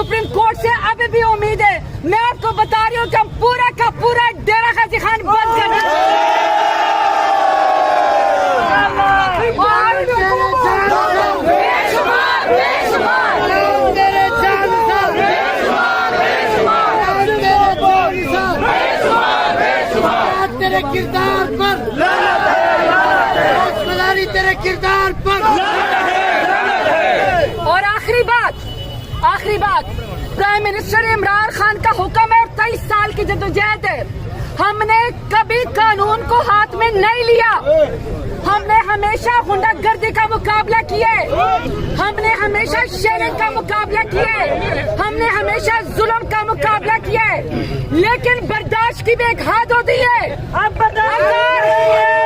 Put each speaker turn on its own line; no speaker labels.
Supreme court से अभी भी उम्मीद है। मैं आपको बता रही हूँ कि हम पूरा का पूरा डेरा गाजी खान बंद कर
तेरे किरदार पर, तेरे किरदार पर।
और आखिरी बात, प्राइम मिनिस्टर इमरान खान का हुक्म है और 23 साल की जद्दोजहद है। हमने कभी कानून को हाथ में नहीं लिया। हमने हमेशा गुंडागर्दी का मुकाबला किया है। हमने हमेशा शेयरिंग का मुकाबला किया है। हमने हमेशा जुल्म का मुकाबला किया है। लेकिन बर्दाश्त की भी एक हद होती है। अब बर्दाश्त